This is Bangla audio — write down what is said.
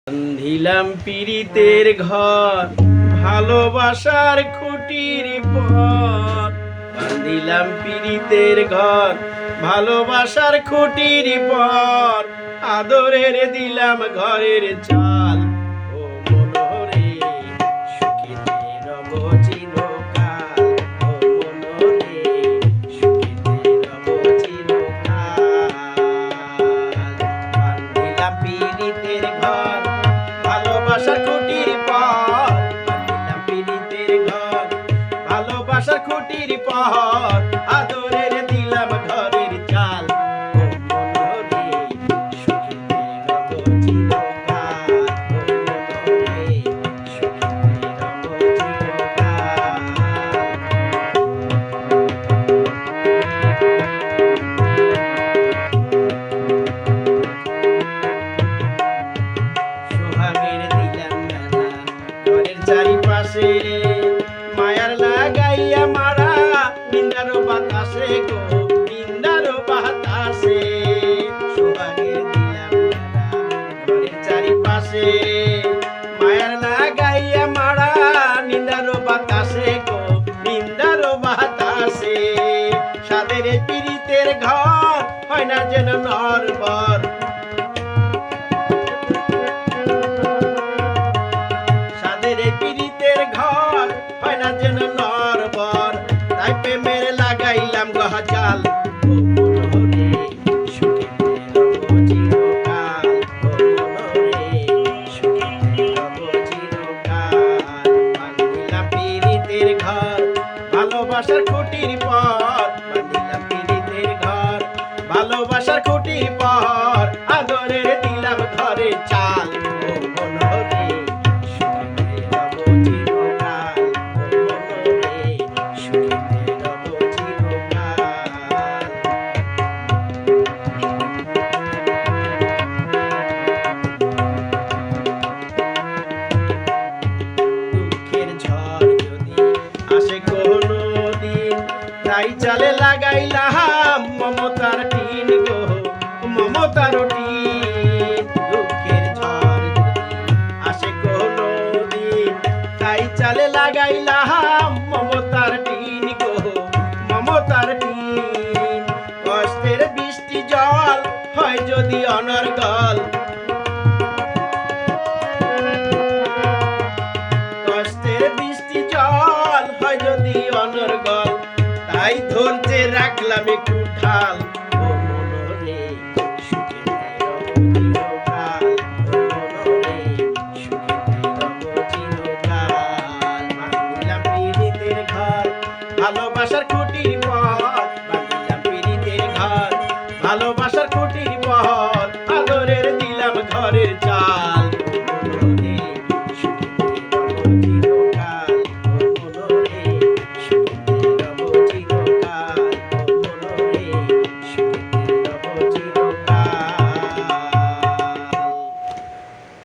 বান্ধিলাম পীড়িতের ঘর ভালোবাসার খুঁটির পর। বান্ধিলাম পীড়িতের ঘর ভালোবাসার খুঁটির পর। আদরের দিলাম ঘরের চাল। ও মনরে সুখেতে রব চিরকাল। ও মনরে সুখেতে রব চিরকাল। বান্ধিলাম পীড়িতের ঘর ভালোবাসার খুঁটির পর। বান্ধিলাম পীড়িতের ঘর ভালোবাসার খুঁটির পর। আদরের দিলাম ঘরের চাল। ও মনরে সুখেতে রব চিরকাল। ও মনরে সুখেতে রব চিরকাল। সোহাগের দিলাম মেলা ঘরের চারিপাশে। মায়ার লাগাইয়া মারা নিন্দারো বাতাসে গো নিন্দারো বাতাসে। সোহাগের দিলাম মেলা ঘরের চারিপাশে। মায়ার লাগাইয়া মারা নিন্দারো বাতাসে গো নিন্দারো বাতাসে। সাদের পীড়িতের ঘর হয় না যেন নরবর। সাদের পীড়িতের ঘর হয় না যেন নরবর। তাই প্রেমের লাগাইলাম গহজাল। ও মনরে সুখেতে রব চিরকাল। ও মনরে সুখেতে রব চিরকাল। বান্ধিলাম পীড়িতের ঘর ভালোবাসার খুঁটির পর। বান্ধিলাম পীড়িতের ঘর ভালোবাসার খুঁটির পর। আদরের দিলাম ঘরের চাল। ও মনরে সুখেতে রব চিরকাল। ও মনরে সুখেতে রব চিরকাল। দুঃখের ঝড় যদি আসে কোনো দিন, তাই চালে লাগাইলাম মমতার টিন গো মমতার টিন। দুঃখের ঝড় যদি আসে কোনো দিন, তাই চালে লাগাইলাম মমতার টিন গো মমতার টিন। কষ্টের বৃষ্টি জল হয় যদি অনর্গল। কষ্টের বৃষ্টি জল হয় যদি অনর্গল। তাই ধরতে রাখলাম একটু ঢাল। ও মনরে সুখেতে রব চিরকাল। ও মনরে সুখেতে রব চিরকাল। বান্ধিলাম পীড়িতের ঘর ভালোবাসার খুঁটির পর। বান্ধিলাম পীড়িতের ঘর ভালোবাসার খুঁটির পর। আদরের দিলাম ঘরের চাল।